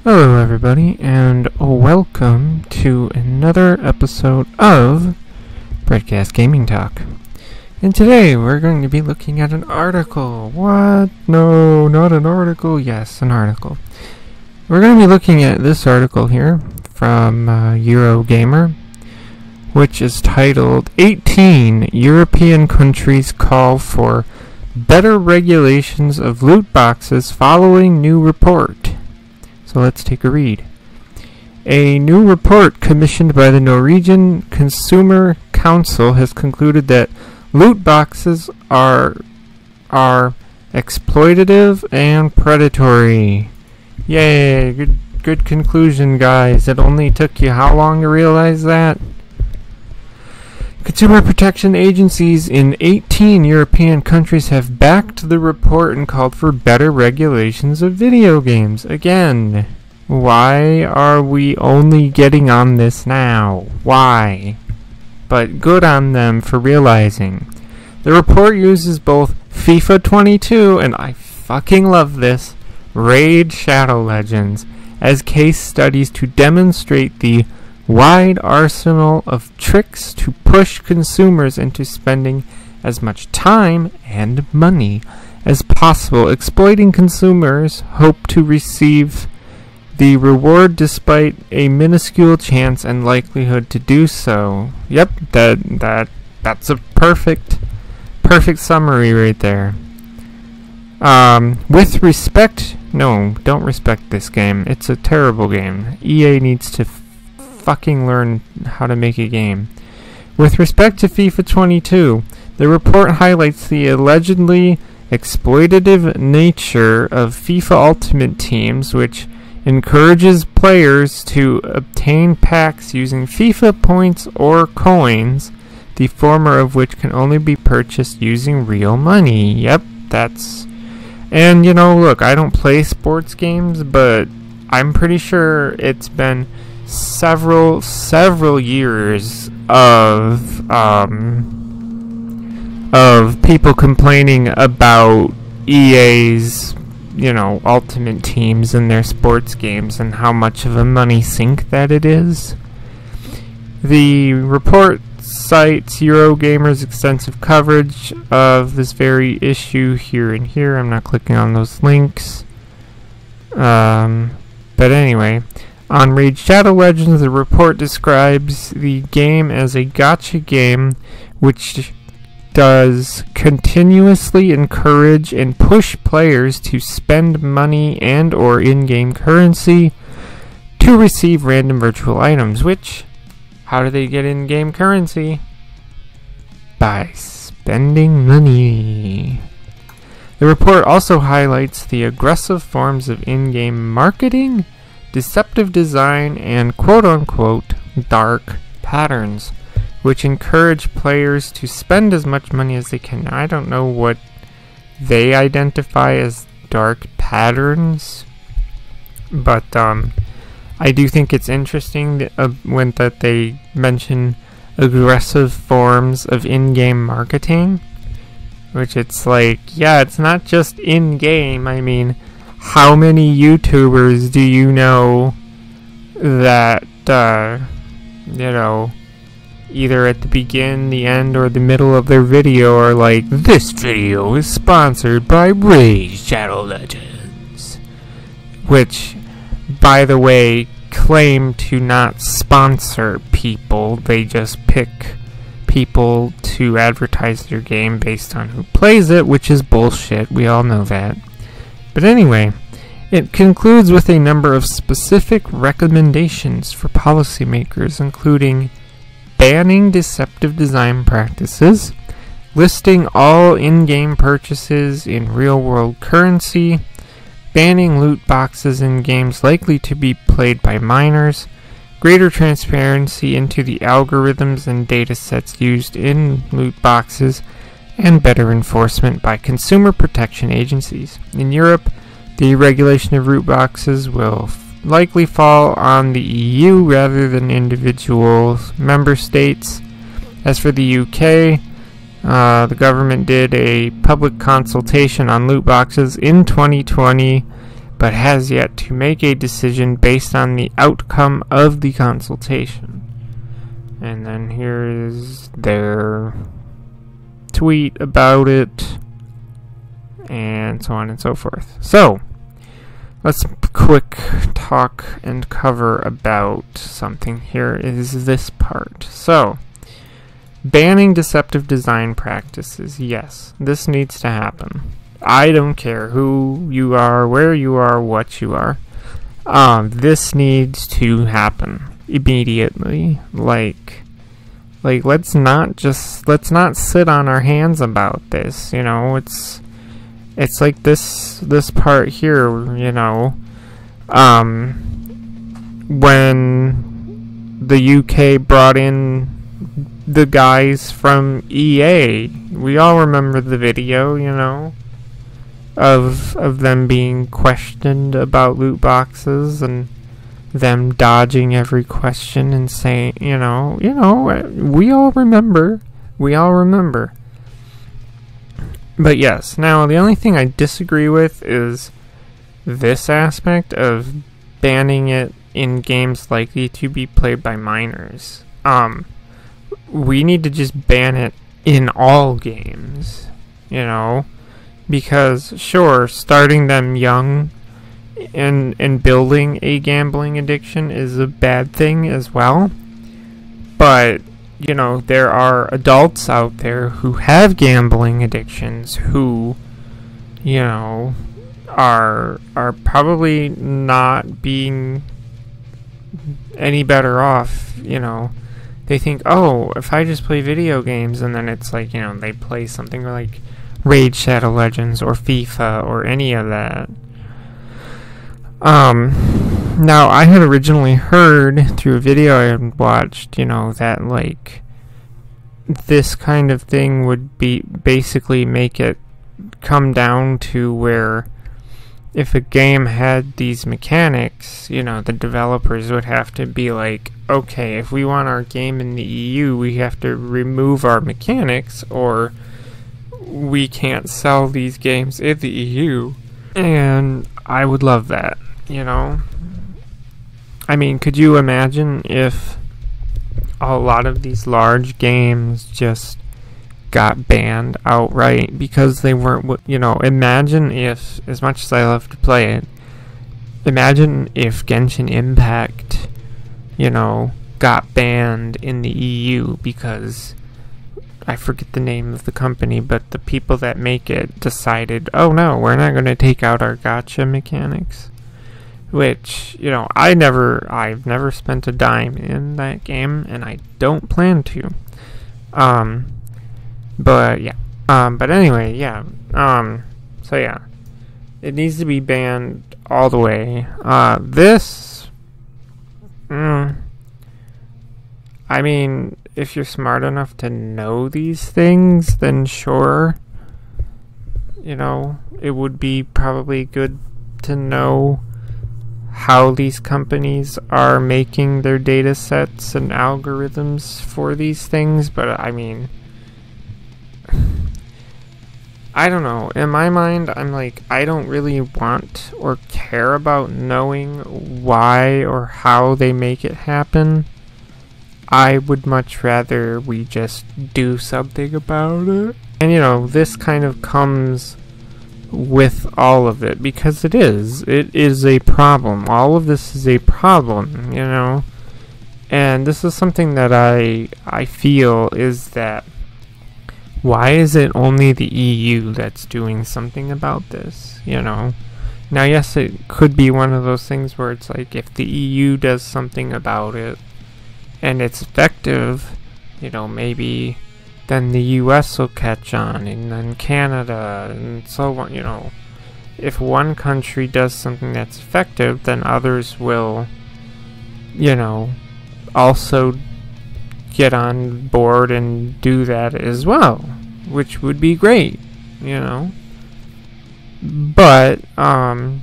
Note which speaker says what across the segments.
Speaker 1: Hello everybody, and welcome to another episode of Broadcast Gaming Talk. And today we're going to be looking at an article. What? No, not an article. Yes, an article. We're going to be looking at this article here from Eurogamer, which is titled 18 European Countries Call for Better Regulations of Loot Boxes Following New Report. So let's take a read. A new report commissioned by the Norwegian Consumer Council has concluded that loot boxes are exploitative and predatory. Yay, good conclusion, guys. It only took you how long to realize that? Consumer protection agencies in 18 European countries have backed the report and called for better regulations of video games. Again, why are we only getting on this now? Why? But good on them for realizing. The report uses both FIFA 22 and I fucking love this, Raid Shadow Legends as case studies to demonstrate the wide arsenal of tricks to push consumers into spending as much time and money as possible. Exploiting consumers hope to receive the reward despite a minuscule chance and likelihood to do so. Yep, that's a perfect summary right there. With respect, no, don't respect this game. It's a terrible game. EA needs to fucking learn how to make a game. With respect to FIFA 22, the report highlights the allegedly exploitative nature of FIFA Ultimate Teams, which encourages players to obtain packs using FIFA points or coins, the former of which can only be purchased using real money. Yep, that's... And, you know, look, I don't play sports games, but I'm pretty sure it's been several years of people complaining about EA's, you know, Ultimate Teams in their sports games and how much of a money sink that it is. The report cites Eurogamer's extensive coverage of this very issue here and here. I'm not clicking on those links. But anyway, on Raid Shadow Legends, the report describes the game as a gacha game which does continuously encourage and push players to spend money and or in-game currency to receive random virtual items, which, how do they get in-game currency? By spending money. The report also highlights the aggressive forms of in-game marketing, deceptive design, and quote-unquote dark patterns, which encourage players to spend as much money as they can. I don't know what they identify as dark patterns, but I do think it's interesting that they mention aggressive forms of in-game marketing, which it's like, yeah, it's not just in-game. I mean, how many YouTubers do you know that, you know, either at the begin, the end, or the middle of their video are like, this video is sponsored by Raid Shadow Legends, which, by the way, claim to not sponsor people. They just pick people to advertise their game based on who plays it, which is bullshit. We all know that. But anyway, it concludes with a number of specific recommendations for policymakers, including banning deceptive design practices, listing all in-game purchases in real-world currency, banning loot boxes in games likely to be played by minors, greater transparency into the algorithms and datasets used in loot boxes, and better enforcement by consumer protection agencies. In Europe, the regulation of loot boxes will likely fall on the EU rather than individual member states. As for the UK, The government did a public consultation on loot boxes in 2020, but has yet to make a decision based on the outcome of the consultation. And then here is their tweet about it, and so on and so forth. So, let's quick talk and cover about something. Here is this part. So, banning deceptive design practices. Yes, this needs to happen. I don't care who you are, where you are, what you are. This needs to happen immediately. Like let's not sit on our hands about this. You know, it's like this part here. You know, when the UK brought in the guys from EA, we all remember the video, you know, of them being questioned about loot boxes and them dodging every question and saying, you know, we all remember. But yes, now the only thing I disagree with is this aspect of banning it in games likely to be played by minors. We need to just ban it in all games, you know, because sure, starting them young and building a gambling addiction is a bad thing as well, but you know, there are adults out there who have gambling addictions who, you know, are probably not being any better off. You know, they think, oh, if I just play video games, and then it's like, you know, they play something like Raid Shadow Legends or FIFA or any of that. Now, I had originally heard through a video I had watched, you know, that like this kind of thing would be basically make it come down to where if a game had these mechanics, you know, the developers would have to be like, okay, if we want our game in the EU, we have to remove our mechanics, or we can't sell these games in the EU. And I would love that, you know? I mean, could you imagine if a lot of these large games just got banned outright because they weren't, you know, imagine if, as much as I love to play it, imagine if Genshin Impact, you know, got banned in the EU because, I forget the name of the company, but the people that make it decided, oh no, we're not going to take out our gacha mechanics. Which, you know, I've never spent a dime in that game, and I don't plan to. But yeah. But anyway, yeah. So yeah. It needs to be banned all the way. This, I mean, if you're smart enough to know these things, then sure. You know, it would be probably good to know how these companies are making their data sets and algorithms for these things, but I mean, I don't know. In my mind, I'm like, I don't really want or care about knowing why or how they make it happen. I would much rather we just do something about it. And you know, this kind of comes with all of it, because it is a problem. All of this is a problem, you know. And this is something that I feel is that, why is it only the EU that's doing something about this, you know? Now, yes, it could be one of those things where it's like, if the EU does something about it and it's effective, you know, maybe then the US will catch on, and then Canada, and so on, you know. If one country does something that's effective, then others will, you know, also get on board and do that as well, which would be great, you know. But, I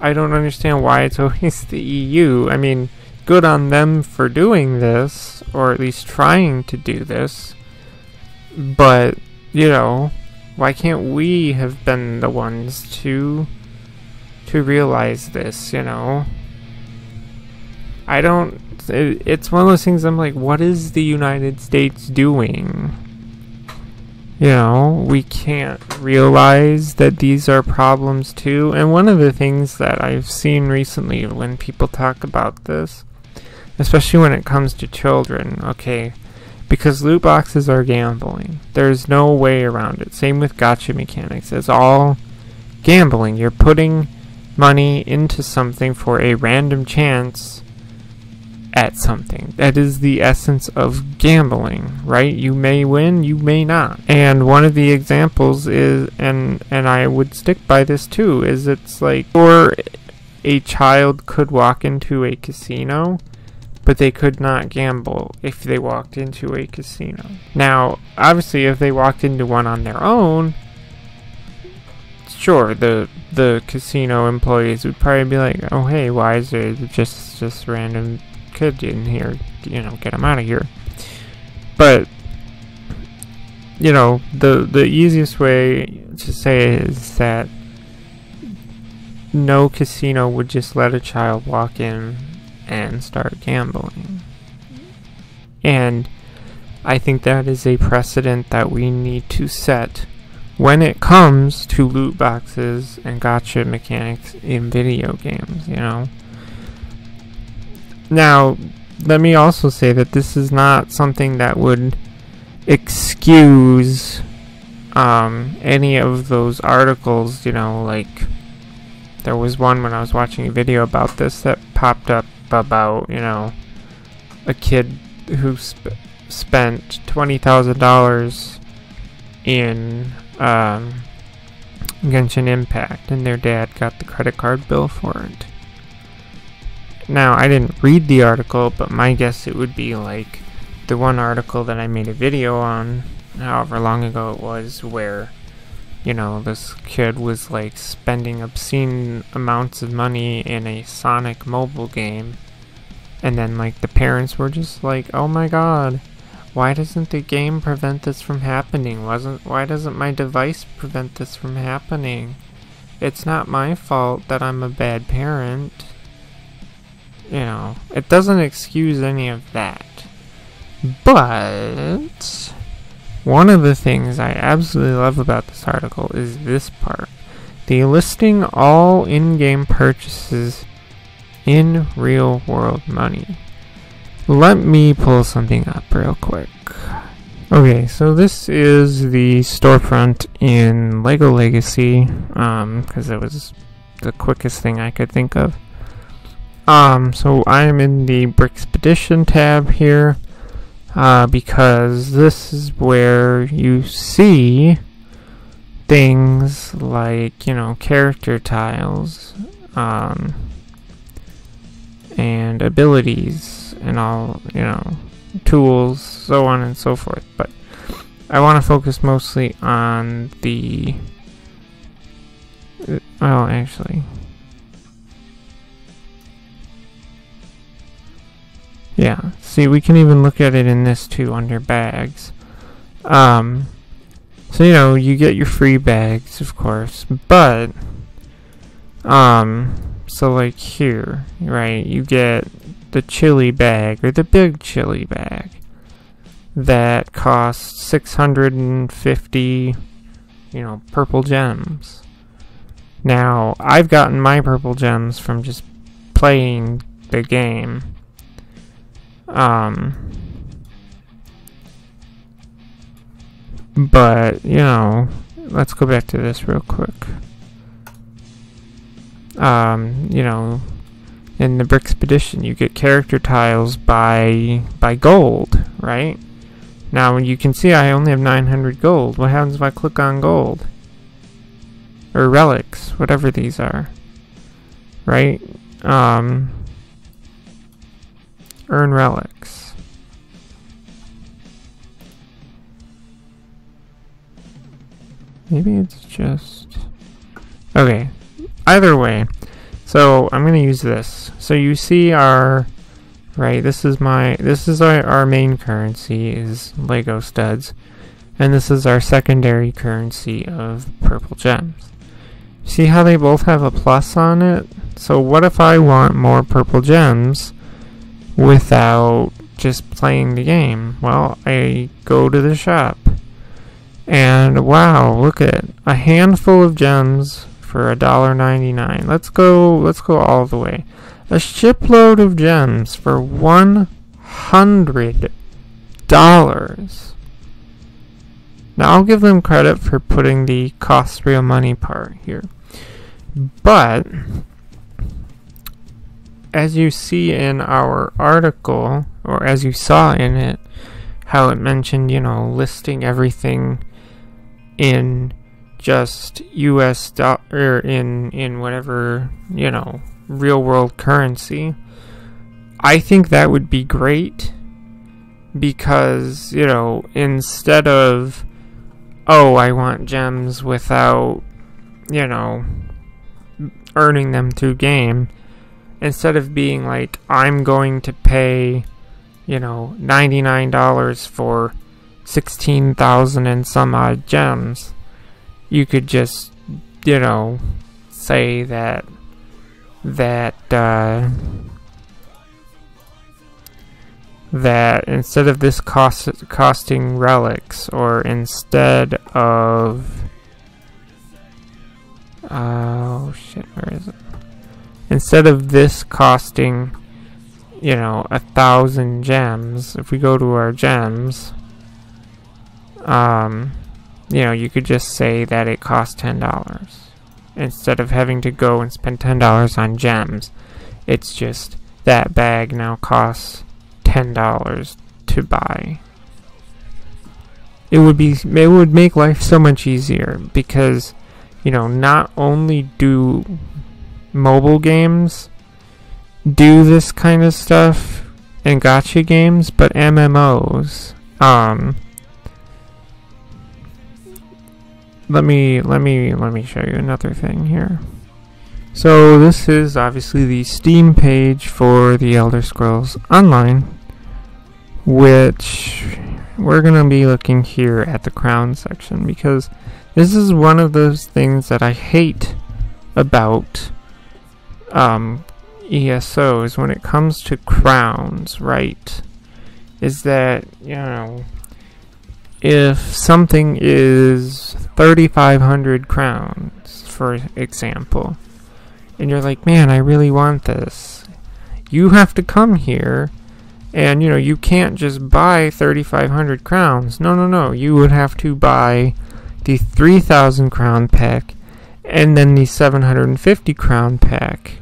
Speaker 1: don't understand why it's always the EU. I mean, good on them for doing this, or at least trying to do this. But you know, why can't we have been the ones to realize this, you know? It's one of those things I'm like, what is the United States doing? You know, we can't realize that these are problems too. And one of the things that I've seen recently when people talk about this, especially when it comes to children, okay, because loot boxes are gambling. There's no way around it. Same with gacha mechanics. It's all gambling. You're putting money into something for a random chance at something. That is the essence of gambling, right? You may win, you may not. And one of the examples is, and I would stick by this too, is it's like, or a child could walk into a casino, but they could not gamble if they walked into a casino. Now, obviously, if they walked into one on their own, sure, the casino employees would probably be like, oh hey, why is there just random kid in here, you know, get him out of here. But, you know, the easiest way to say it is that no casino would just let a child walk in and start gambling. And I think that is a precedent that we need to set when it comes to loot boxes and gacha mechanics in video games, you know. Now, let me also say that this is not something that would excuse any of those articles, you know, like there was one when I was watching a video about this that popped up about, you know, a kid who spent $20,000 in Genshin Impact, and their dad got the credit card bill for it. Now, I didn't read the article, but my guess it would be like the one article that I made a video on, however long ago it was, where, you know, this kid was like spending obscene amounts of money in a Sonic mobile game, and then like the parents were just like, oh my god, why doesn't the game prevent this from happening? Why doesn't my device prevent this from happening? It's not my fault that I'm a bad parent. You know, it doesn't excuse any of that. But one of the things I absolutely love about this article is this part. The listing all in-game purchases in real-world money. Let me pull something up real quick. Okay, so this is the storefront in LEGO Legacy, because it was the quickest thing I could think of. So I'm in the Brickspedition tab here, because this is where you see things like, you know, character tiles, and abilities, and all, you know, tools, so on and so forth. But I want to focus mostly on the, well, actually, yeah, see, we can even look at it in this too, under bags. So, you know, you get your free bags, of course, but, so like here, right, you get the chili bag, or the big chili bag, that costs 650, you know, purple gems. Now, I've gotten my purple gems from just playing the game. But, you know, let's go back to this real quick. You know, in the Brickspedition, you get character tiles by gold, right? Now, you can see I only have 900 gold. What happens if I click on gold? Or relics, whatever these are. Right? Earn relics. Maybe it's just... Okay. Either way. So, I'm going to use this. So, you see our... Right, this is our main currency, is Lego studs. and this is our secondary currency of purple gems. See how they both have a plus on it? So what if I want more purple gems without just playing the game? Well, I go to the shop, and wow, look at it. A handful of gems for $1.99. Let's go all the way. A shipload of gems for $100. Now I'll give them credit for putting the cost real money part here. But as you see in our article, or as you saw in it, how it mentioned, you know, listing everything in just US dollar, in whatever, you know, real world currency. I think that would be great, because, you know, instead of, oh, I want gems without, you know, earning them through game, instead of being like, I'm going to pay, you know, $99 for 16,000 and some odd gems, you could just, you know, say that instead of this costing relics, or instead of, oh shit, where is it? Instead of this costing, you know, 1,000 gems, if we go to our gems, you know, you could just say that it costs $10. Instead of having to go and spend $10 on gems, it's just that bag now costs $10 to buy. It would make life so much easier, because, you know, not only do mobile games do this kind of stuff and gacha games, but MMOs. Let me show you another thing here. So this is obviously the Steam page for the Elder Scrolls Online, which we're gonna be looking here at the crown section, because this is one of those things that I hate about ESOs when it comes to crowns, right? Is that, you know, if something is 3,500 crowns, for example, and you're like, man, I really want this, you have to come here, and, you know, you can't just buy 3,500 crowns. No, you would have to buy the 3,000 crown pack, and then the 750 crown pack.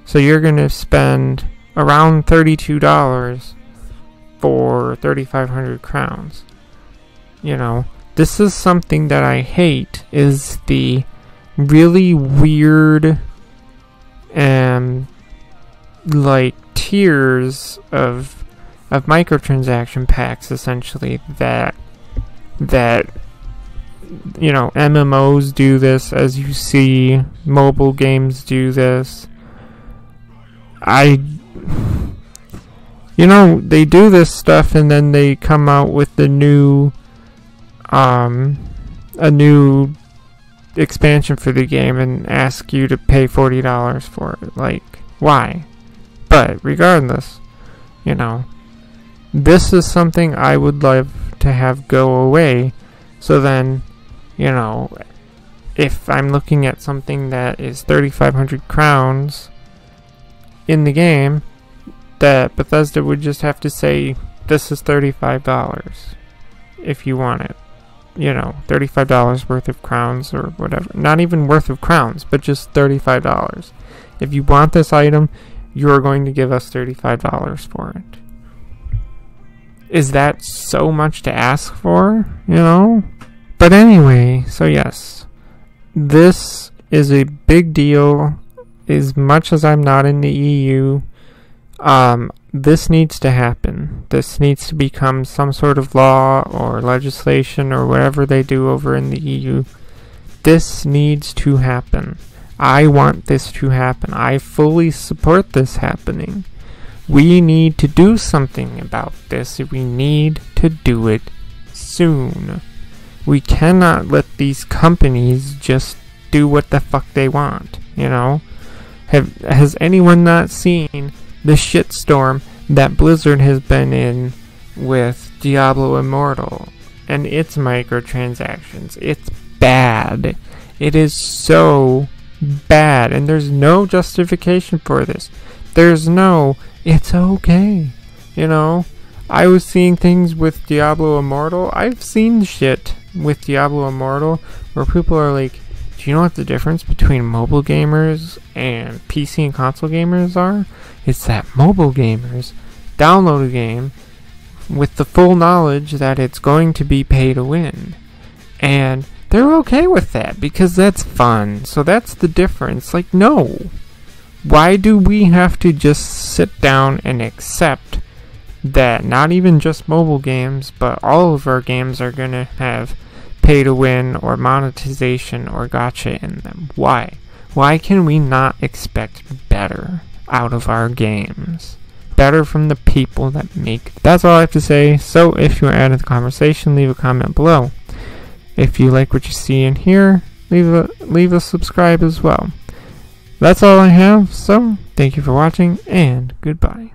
Speaker 1: So you're going to spend around $32 for 3,500 crowns. You know, this is something that I hate, is the really weird like tiers of microtransaction packs, essentially, that you know, MMOs do this, as you see mobile games do this. You know, they do this stuff, and then they come out with the new a new expansion for the game and ask you to pay $40 for it. Like, why? But regardless, you know, this is something I would love to have go away. So then, you know, if I'm looking at something that is 3,500 crowns in the game, that Bethesda would just have to say, this is $35 if you want it. You know, $35 worth of crowns, or whatever. Not even worth of crowns, but just $35. If you want this item, you're going to give us $35 for it. Is that so much to ask for? You know? But anyway, so yes, this is a big deal. As much as I'm not in the EU, this needs to happen. This needs to become some sort of law or legislation or whatever they do over in the EU. This needs to happen. I want this to happen. I fully support this happening. We need to do something about this. We need to do it soon. We cannot let these companies just do what the fuck they want, you know? Has anyone not seen the shitstorm that Blizzard has been in with Diablo Immortal and its microtransactions? It's bad. It is so bad, and there's no justification for this. There's no, it's okay, you know? I was seeing things with Diablo Immortal. I've seen shit with Diablo Immortal where people are like, do you know what the difference between mobile gamers and PC and console gamers are? It's that mobile gamers download a game with the full knowledge that it's going to be pay to win. And they're okay with that because that's fun. So that's the difference. Like, no. Why do we have to just sit down and accept that not even just mobile games, but all of our games are going to have pay to win or monetization or gacha in them? Why? Why can we not expect better out of our games? Better from the people that make. That's all I have to say. So if you want to add to the conversation, leave a comment below. If you like what you see and hear, leave a subscribe as well. That's all I have. So thank you for watching and goodbye.